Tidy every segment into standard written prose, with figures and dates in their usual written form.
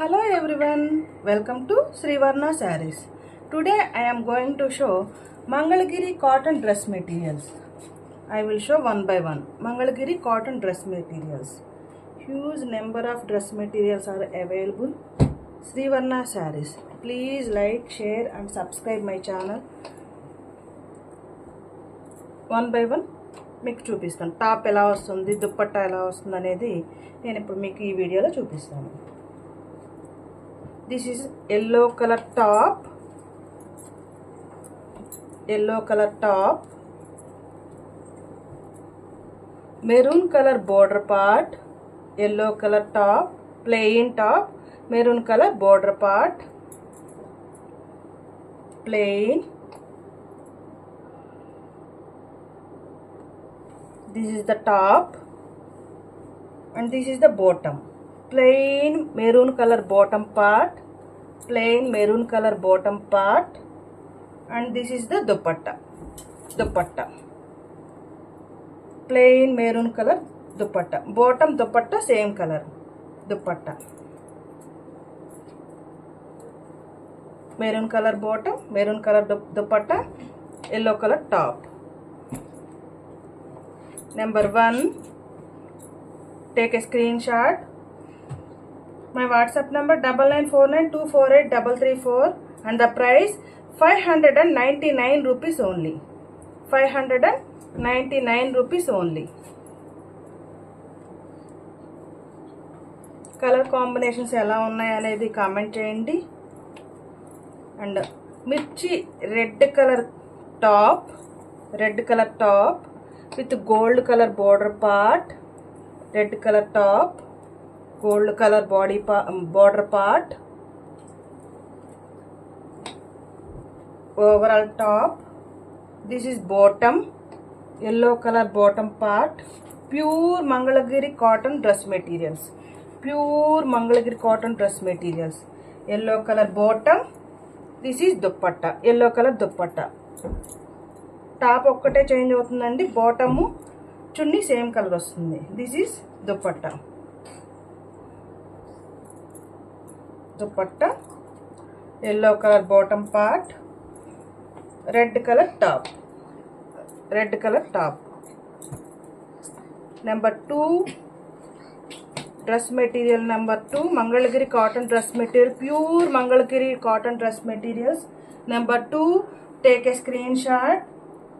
Hello everyone, welcome to Srivarna Sarees. Today I am going to show Mangalagiri cotton dress materials. I will show one by one Mangalagiri cotton dress materials. Huge number of dress materials are available. Srivarna Sarees. Please like, share and subscribe my channel. One by one మీకు చూపిస్తాను. Top ఎలా వస్తుంది, దుపట్టా ఎలా వస్తుంది అనేది నేను ఇప్పుడు మీకు ఈ వీడియోలో చూపిస్తాను. This is yellow color top, maroon color border part, yellow color top, plain top, maroon color border part, plain. This is the top and this is the bottom. Plain maroon color bottom part, plain maroon color bottom part, and this is the dupatta. Plain maroon color dupatta. Bottom dupatta same color dupatta. Maroon color bottom, maroon color dupatta, yellow color top. Number 1, take a screenshot. My WhatsApp number 9949248334 and the price 599 rupees only. 599 rupees only. Color combinations ఎలా ఉన్నాయి అనేది comment చేయండి. And మిర్చి red colour top with gold color border part, red color top, gold color border part, overall top. This is bottom, yellow color bottom part, pure Mangalagiri cotton dress materials, yellow color bottom. This is dupatta, yellow color dupatta. Top ఒక్కటే change అవుతుందండి, bottom చున్నీ same colour వస్తుంది. This is dupatta, yellow colour bottom part, red colour top. Number 2 dress material, number 2 Mangalagiri cotton dress material, pure Mangalagiri cotton dress materials. Number 2, take a screen shot.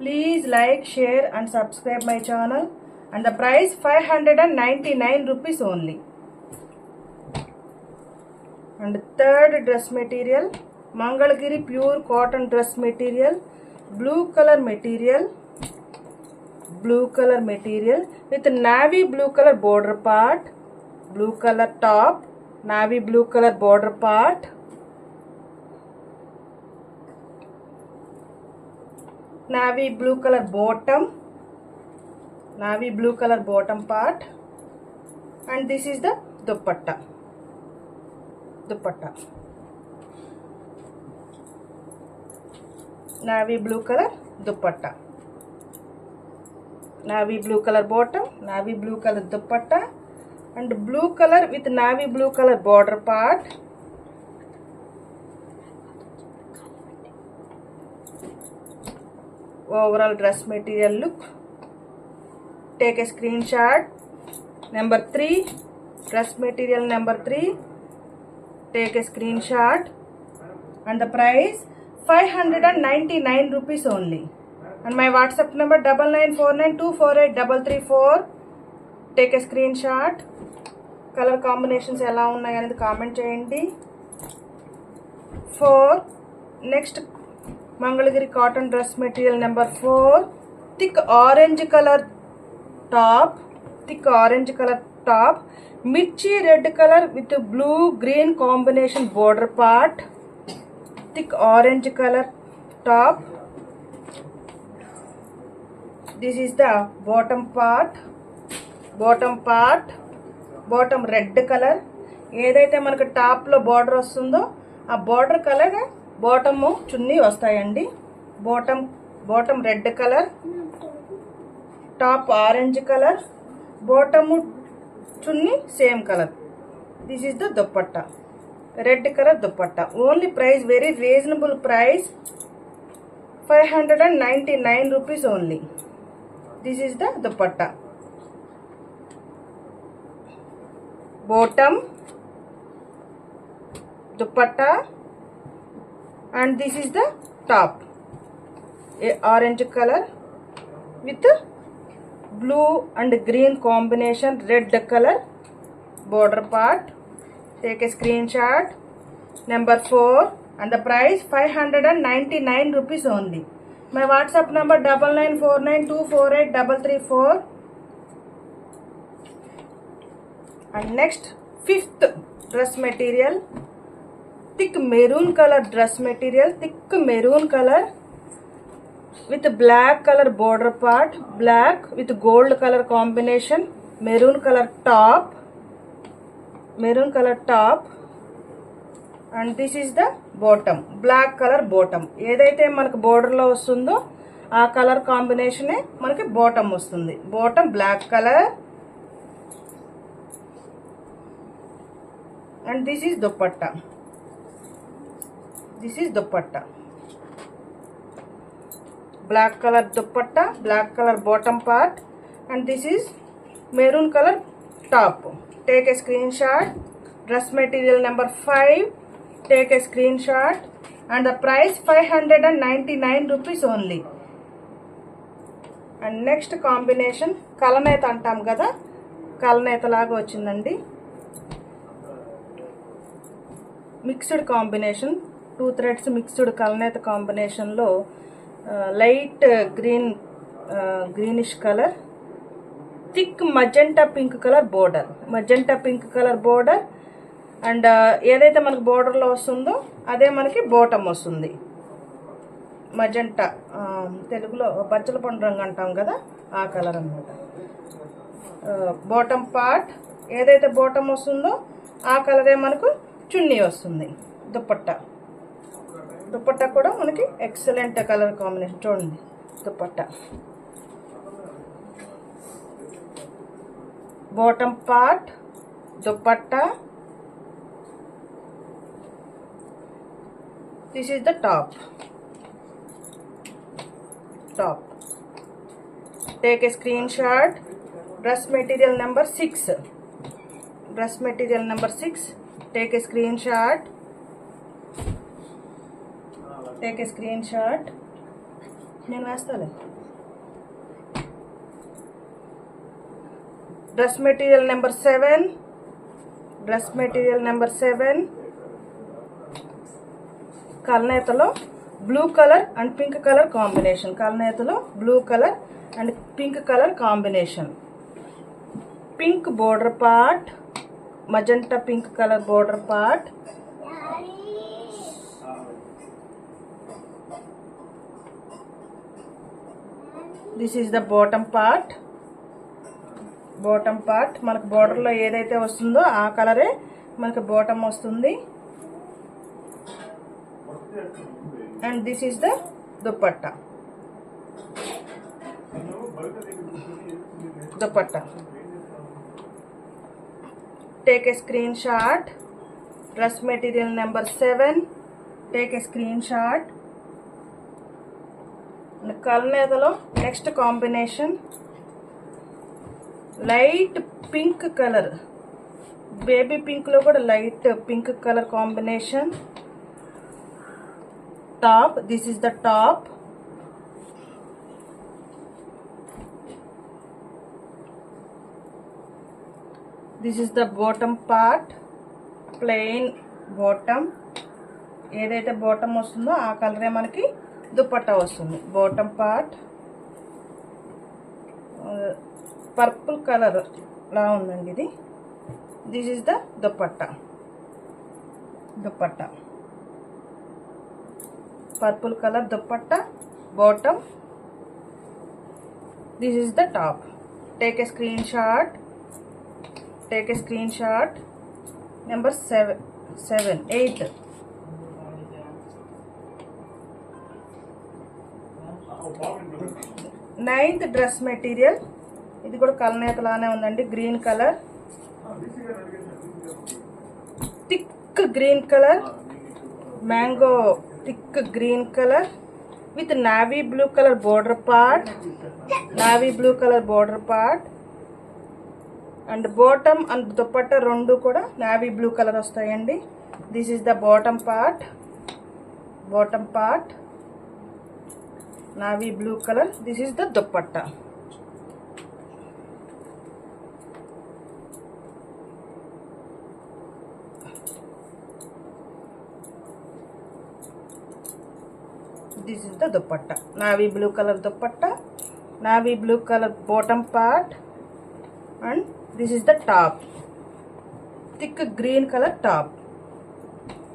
Please like, share and subscribe my channel and the price 599 rupees only. And third dress material, Mangalagiri pure cotton dress material, blue color material with navy blue color border part, blue color top, navy blue color border part, navy blue color bottom part, and this is the dupatta. Navy blue color dupatta, navy blue color bottom, navy blue color dupatta, and blue color with navy blue color border part. Overall dress material look. Take a screenshot. Number 3, dress material number 3. Take a screenshot and the price 599 rupees only. And my WhatsApp number 9949248334. Take a screenshot. Color combinations ఎలా ఉన్నాయి అనేది comment చేయండి. 4, next Mangalagiri cotton dress material number 4, thick orange color top, mirchi red color with blue green combination border part, thick orange color top. This is the bottom red color. ఏదైతే మనకు top లో border వస్తుందో ఆ border colour bottom చున్నీ వస్తాయండి. Bottom red colour, top orange colour, bottom chunni same colour. This is the dupatta. red color dupatta. Only price, very reasonable price, 599 rupees only. This is the dupatta. Bottom, dupatta, and this is the top. A orange color with blue and green combination, red color border part. Take a screenshot. Number 4, and the price 599 rupees only. My WhatsApp number 9949248334. And next, 5th dress material, thick maroon color dress material, thick maroon color with black color border part, black with gold color combination, maroon color top, and this is the bottom, black color bottom. ఏదైతే మనకు border లో వస్తుందో ఆ colour కాంబినేషనే మనకి bottom వస్తుంది. Bottom black colour, and this is dupatta. This is dupatta. Black color dupatta, black color bottom part, and this is maroon color top. Take a screenshot. Dress material number 5. Take a screenshot. And the price 599 rupees only. And next combination, kalaneta antam kada, kalaneta laga vachindandi. Mixed combination, 2 threads mixed kalaneta combination lo light green, greenish color, thick magenta pink color border, and ఏదైతే మనకి border లో వస్తుందో అదే మనకి bottom వస్తుంది. Magenta, తెలుగులో బచ్చల పండు రంగు అంటాం కదా, ఆ కలర్ అన్నమాట. బాటమ్ పార్ట్ ఏదైతే బాటమ్ వస్తుందో ఆ కలరే మనకు చున్నీ వస్తుంది. దుపట్టా కూడా మనకి ఎక్సలెంట్ కలర్ కాంబినేషన్. చూడండి dupatta, bottom part, dupatta. This is the top. Take a screenshot. Dress material number 6. Take a screenshot. నేను వేస్తాలే. Dress material number 7. కల్నేతలో blue colour and pink colour combination. Pink border part, magenta pink colour border part. This is the bottom part. మనకు బోర్డర్లో ఏదైతే వస్తుందో ఆ కలరే మనకు బాటమ్ వస్తుంది. And this is the dupatta. Take a screenshot. Dress material number 7. Take a screenshot. కల్నేతలో next combination light pink colour, baby pink లో కూడా light pink colour combination. Top, this is the top. This is the bottom part, plain bottom. ఏదైతే bottom వస్తుందో ఆ కలరే మనకి దుపట్టా వస్తుంది. Bottom part purple colour లా ఉందండి ఇది. This is the dupatta. Purple color dupatta, bottom. This is the top. Take a screenshot. Number 8. Ninth dress material. ఇది కూడా కల్నేత లానే ఉందండి. Green colour, thick green color, mango thick green color with navy blue color border part, and bottom and dupatta rendu kuda navy blue color vastayandi. This is the bottom part, navy blue color. This is the dupatta. This is the dupatta, navy blue color dupatta, navy blue color bottom part, and this is the top, thick green color top.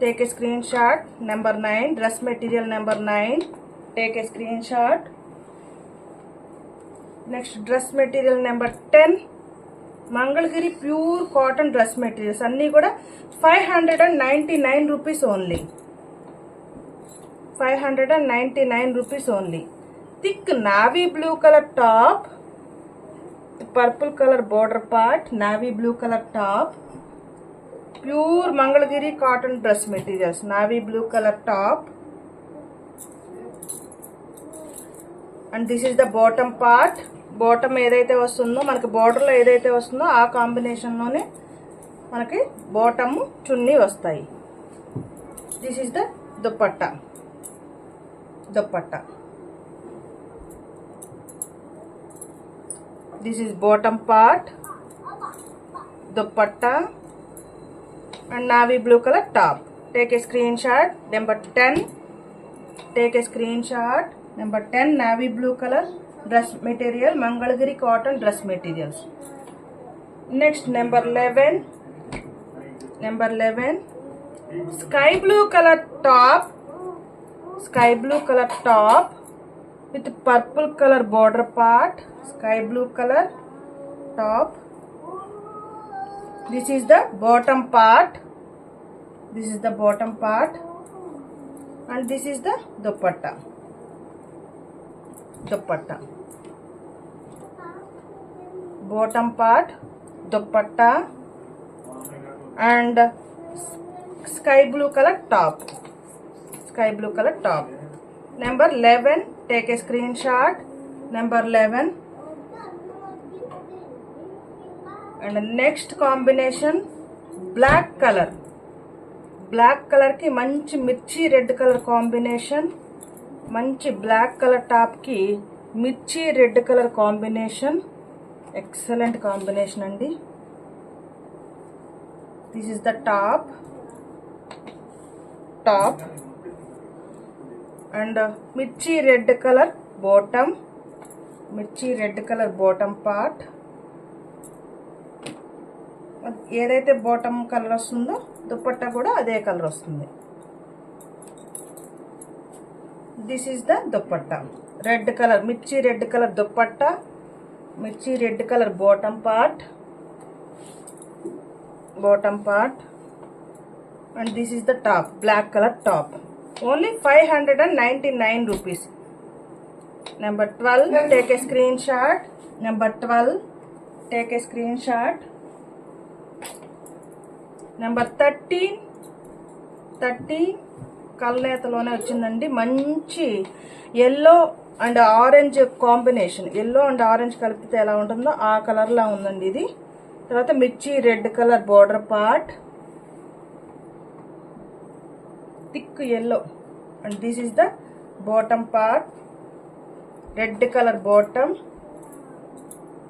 Take a screenshot. Number 9, dress material number 9. Take a screenshot. Next, dress material number 10, Mangalagiri pure cotton dress materials. Anni kuda 599 rupees only. 599 rupees only. Thick navy blue color top, purple color border part, navy blue color top, pure Mangalagiri cotton dress materials, navy blue color top, and this is the bottom part. Bottom ఏదైతే వస్తుందో మనకి బార్డర్లో ఏదైతే వస్తుందో ఆ కాంబినేషన్లోనే మనకి bottom చున్నీ వస్తాయి. This is the dupatta. This is bottom part, dupatta, and navy blue color top. Take a screenshot. Number 10. Take a screenshot. Number 10, navy blue color dress material, Mangalagiri cotton dress materials. Next, number 11. Sky blue color top with purple color border part, sky blue color top. This is the bottom part, and this is the dupatta. Bottom part, dupatta, and sky blue color top. Number 11, take a screenshot. Number 11. And the next combination, black color ki manchi mirchi red color combination, manchi black color top ki mirchi red color combination, excellent combination andi. This is the top, and mirchi red color bottom part. ఏదైతే bottom colour వస్తుందో దుపట్టా కూడా అదే colour వస్తుంది. This is the dupatta, red colour, మిర్చి red colour dupatta, మిర్చి red colour bottom part, and this is the top, black color top. Only 599 rupees. Number 12, take a screenshot. Number 12, take a screenshot. Number 13 కల్నేతలోనే వచ్చిందండి. మంచి yellow and orange combination, yellow and orange కలిపితే ఎలా ఉంటుందో ఆ కలర్లా ఉందండి ఇది. తర్వాత మిర్చి red colour border part, thick yellow, and this is the bottom part, red colour bottom,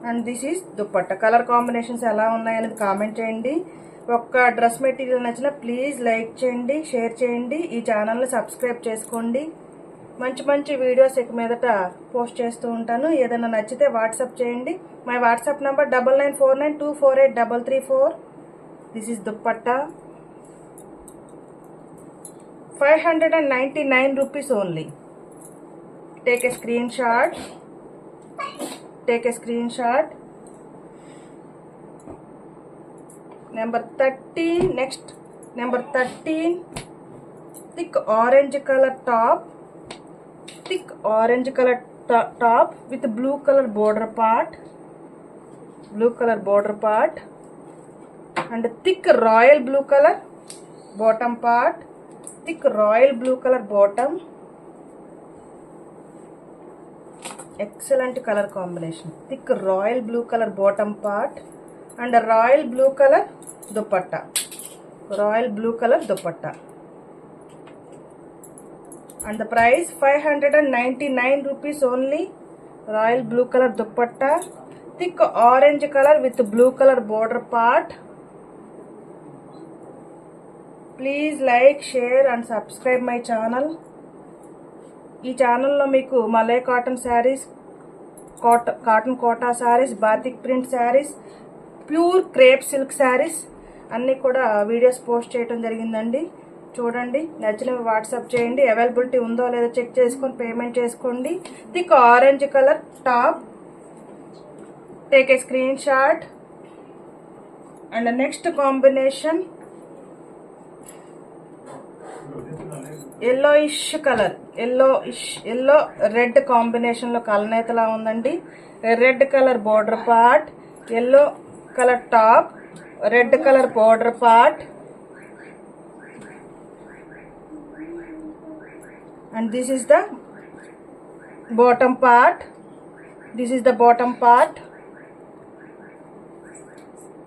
and this is dupatta. Colour combinations ఎలా ఉన్నాయనేది కామెంట్ చేయండి. ఒక్క డ్రెస్ మెటీరియల్ నచ్చినా ప్లీజ్ లైక్ చేయండి, షేర్ చేయండి, ఈ ఛానల్ని సబ్స్క్రైబ్ చేసుకోండి. మంచి మంచి వీడియోస్ ఇక మీదట పోస్ట్ చేస్తూ ఉంటాను. ఏదైనా నచ్చితే వాట్సాప్ చేయండి. My WhatsApp number 9949248334. This is dupatta, 599 rupees only. Take a screenshot. Number 13, next, number 13, thick orange color top, with blue color border part, and thick royal blue color bottom part, thick royal blue color bottom. Excellent color combination. Thick royal blue color bottom part and a royal blue color dupatta. Royal blue color dupatta. And the price 599 rupees only. Royal blue color dupatta. Thick orange color with blue color border part. Please like, share and subscribe my channel. ఈ ఛానల్లో మీకు malai cotton saris, cotton Kota saris, batik print saris, pure crepe silk saris అన్నీ కూడా videos post చేయడం జరిగిందండి. చూడండి, నచ్చినవి WhatsApp చేయండి. అవైలబిలిటీ ఉందో లేదో చెక్ చేసుకొని పేమెంట్ చేసుకోండి. Thick orange colour top, take a screen shot. And next combination yellowish colour, yellow red combination లో కలనేతలా ఉందండి. Red colour border part, yellow colour top, red colour border part, and this is the bottom part. This is the bottom part.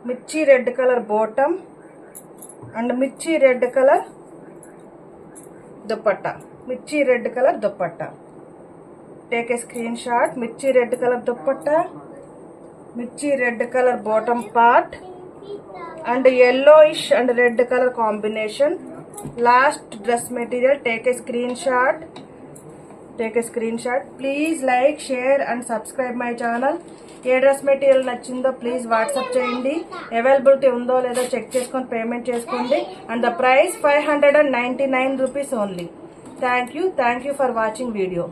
Mirchi red color bottom and mirchi red color dupatta. Mirchi red color dupatta. Take a screenshot. Mirchi red color dupatta, mirchi red color bottom part and yellowish and red color combination. Last dress material. Take a screenshot. Take a screenshot. Please like, share and subscribe my channel. A dress material నచ్చిందో please WhatsApp చేయండి. Availability ఉందో లేదో check చేసుకొని payment చేసుకోండి. And the price 599 rupees only. Thank you for watching video.